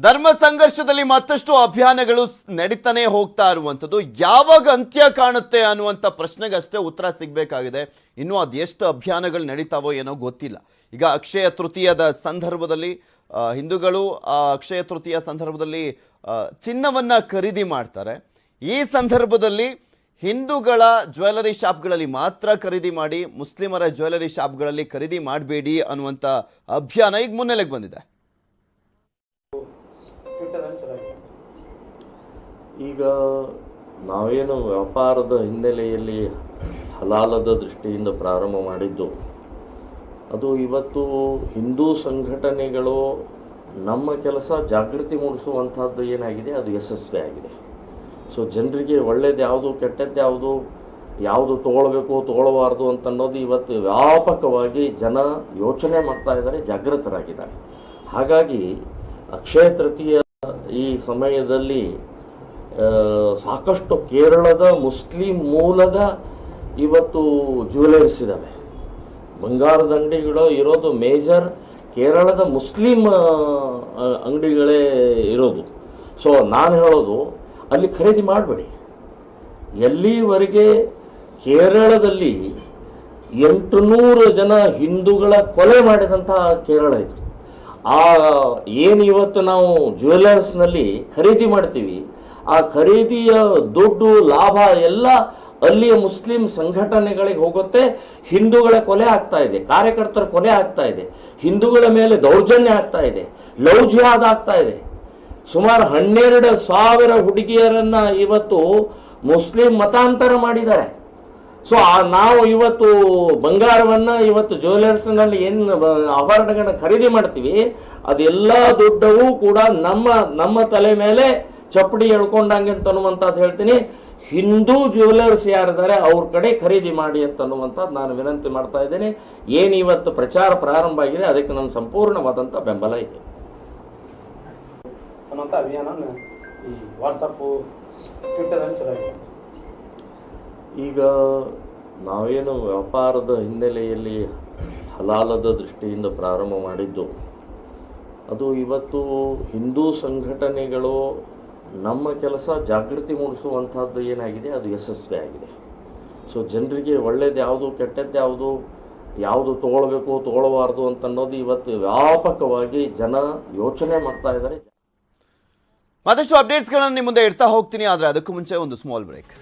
ಧರ್ಮ ಸಂಘರ್ಷದಲ್ಲಿ ಮತ್ತಷ್ಟು ಅಭಿಯಾನಗಳು ನಡೀತಾನೆ ಹೋಗ್ತಾ ಇರುವಂತದ್ದು ಯಾವಾಗ ಅಂತ್ಯ ಕಾಣುತ್ತೆ ಅನ್ನುವಂತ ಪ್ರಶ್ನೆಗೆ ಅಷ್ಟೇ ಉತ್ತರ ಸಿಗಬೇಕಾಗಿದೆ. ಇನ್ನು ಅದೆಷ್ಟು ಅಭಿಯಾನಗಳು ನಡೀತಾವೋ ಏನೋ ಗೊತ್ತಿಲ್ಲ. ಈಗ ಅಕ್ಷಯ ತೃತೀಯದ ಸಂದರ್ಭದಲ್ಲಿ ಹಿಂದೂಗಳು ಅಕ್ಷಯ ತೃತೀಯ ಸಂದರ್ಭದಲ್ಲಿ ಚಿನ್ನವನ್ನ ಖರೀದಿ ಮಾಡ್ತಾರೆ. ಈ ಸಂದರ್ಭದಲ್ಲಿ ಹಿಂದೂಗಳ ಜ್ಯುವೆಲರಿ ಶಾಪ್ಗಳಲ್ಲಿ ಮಾತ್ರ ಖರೀದಿ ಮಾಡಿ, ಮುಸ್ಲಿಮರ ಜ್ಯುವೆಲರಿ ಶಾಪ್ಗಳಲ್ಲಿ ಖರೀದಿ ಮಾಡಬೇಡಿ ಅನ್ನುವಂತ ಅಭಿಯಾನ ಈಗ ಮುನ್ನೆಲೆಗೆ ಬಂದಿದೆ. ಈಗ ನಾವೇನು ವ್ಯಾಪಾರದ ಹಿನ್ನೆಲೆಯಲ್ಲಿ ಹಲಾಲದ ದೃಷ್ಟಿಯಿಂದ ಪ್ರಾರಂಭ ಮಾಡಿದ್ದು, ಅದು ಇವತ್ತು ಹಿಂದೂ ಸಂಘಟನೆಗಳು ನಮ್ಮ ಕೆಲಸ ಜಾಗೃತಿ ಮೂಡಿಸುವಂಥದ್ದು ಏನಾಗಿದೆ, ಅದು ಯಶಸ್ವಿ ಆಗಿದೆ. ಸೊ ಜನರಿಗೆ ಒಳ್ಳೇದು ಯಾವುದು, ಕೆಟ್ಟದ್ದು ಯಾವುದು, ಯಾವುದು ತೊಗೊಳ್ಬೇಕು ತೊಗೊಳ್ಬಾರ್ದು ಅಂತ ಅನ್ನೋದು ಇವತ್ತು ವ್ಯಾಪಕವಾಗಿ ಜನ ಯೋಚನೆ ಮಾಡ್ತಾ ಇದ್ದಾರೆ, ಜಾಗೃತರಾಗಿದ್ದಾರೆ. ಹಾಗಾಗಿ ಅಕ್ಷಯ ತೃತೀಯ ಈ ಸಮಯದಲ್ಲಿ ಸಾಕಷ್ಟು ಕೇರಳದ ಮುಸ್ಲಿಂ ಮೂಲದ ಇವತ್ತು ಜ್ಯುವೆಲರೀಸ್ ಇದ್ದಾವೆ. ಬಂಗಾರದ ಅಂಗಡಿಗಳು ಇರೋದು ಮೇಜರ್ ಕೇರಳದ ಮುಸ್ಲಿಂ ಅಂಗಡಿಗಳೇ ಇರೋದು. ಸೊ ನಾನು ಹೇಳೋದು, ಅಲ್ಲಿ ಖರೀದಿ ಮಾಡಬೇಡಿ. ಎಲ್ಲಿವರೆಗೆ ಕೇರಳದಲ್ಲಿ 800 ಜನ ಹಿಂದೂಗಳ ಕೊಲೆ ಮಾಡಿದಂತಹ ಕೇರಳ ಇದು. ಏನು ಇವತ್ತು ನಾವು ಜ್ಯುವೆಲರ್ಸ್ನಲ್ಲಿ ಖರೀದಿ ಮಾಡ್ತೀವಿ, ಆ ಖರೀದಿಯ ದುಡ್ಡು ಲಾಭ ಎಲ್ಲ ಅಲ್ಲಿಯ ಮುಸ್ಲಿಂ ಸಂಘಟನೆಗಳಿಗೆ ಹೋಗುತ್ತೆ. ಹಿಂದೂಗಳ ಕೊಲೆ ಆಗ್ತಾ ಇದೆ, ಕಾರ್ಯಕರ್ತರ ಕೊಲೆ ಆಗ್ತಾ ಇದೆ, ಹಿಂದೂಗಳ ಮೇಲೆ ದೌರ್ಜನ್ಯ ಆಗ್ತಾ ಇದೆ, ಲವ್ ಜಿಹಾದ್ ಆಗ್ತಾ ಇದೆ. ಸುಮಾರು 12,000 ಹುಡುಗಿಯರನ್ನ ಇವತ್ತು ಮುಸ್ಲಿಂ ಮತಾಂತರ ಮಾಡಿದ್ದಾರೆ. ಸೊ ನಾವು ಇವತ್ತು ಬಂಗಾರವನ್ನ ಇವತ್ತು ಜ್ಯುವೆಲರ್ಸ್ನಲ್ಲಿ ಏನು ಆಭರಣಗಳನ್ನ ಖರೀದಿ ಮಾಡ್ತೀವಿ, ಅದೆಲ್ಲ ದುಡ್ಡವು ಕೂಡ ನಮ್ಮ ತಲೆ ಮೇಲೆ ಚಪ್ಪಡಿ ಎಳ್ಕೊಂಡಂಗೆ ಅಂತ ಅನ್ನುವಂಥದ್ದು ಹೇಳ್ತೀನಿ. ಹಿಂದೂ ಜ್ಯುವೆಲರ್ಸ್ ಯಾರಿದ್ದಾರೆ ಅವ್ರ ಕಡೆ ಖರೀದಿ ಮಾಡಿ ಅಂತ ಅನ್ನುವಂಥದ್ದು ನಾನು ವಿನಂತಿ ಮಾಡ್ತಾ ಇದ್ದೇನೆ. ಏನು ಇವತ್ತು ಪ್ರಚಾರ ಪ್ರಾರಂಭ ಆಗಿದೆ, ಅದಕ್ಕೆ ನನ್ನ ಸಂಪೂರ್ಣವಾದಂಥ ಬೆಂಬಲ ಇದೆ. ಅಭಿಯಾನ ಈ ವಾಟ್ಸಪ್, ಟ್ವಿಟರ್ ಅಲ್ಲಿ ಈಗ ನಾವೇನು ವ್ಯಾಪಾರದ ಹಿನ್ನೆಲೆಯಲ್ಲಿ ಹಲಾಲದ ದೃಷ್ಟಿಯಿಂದ ಪ್ರಾರಂಭ ಮಾಡಿದ್ದು, ಅದು ಇವತ್ತು ಹಿಂದೂ ಸಂಘಟನೆಗಳು ನಮ್ಮ ಕೆಲಸ ಜಾಗೃತಿ ಮೂಡಿಸುವಂಥದ್ದು ಏನಾಗಿದೆ, ಅದು ಯಶಸ್ವಿ ಆಗಿದೆ. ಸೊ ಜನರಿಗೆ ಒಳ್ಳೇದು ಯಾವುದು, ಕೆಟ್ಟದ್ದು ಯಾವುದು, ಯಾವುದು ತೊಗೊಳ್ಬೇಕು ತೊಗೊಳ್ಬಾರ್ದು ಅಂತ ಅನ್ನೋದು ಇವತ್ತು ವ್ಯಾಪಕವಾಗಿ ಜನ ಯೋಚನೆ ಮಾಡ್ತಾ ಇದ್ದಾರೆ. ಮತ್ತಷ್ಟು ಅಪ್ಡೇಟ್ಸ್ಗಳನ್ನು ನಿಮ್ಮ ಮುಂದೆ ಇಡ್ತಾ ಹೋಗ್ತೀನಿ, ಆದರೆ ಅದಕ್ಕೂ ಮುಂಚೆ ಒಂದು ಸ್ಮಾಲ್ ಬ್ರೇಕ್.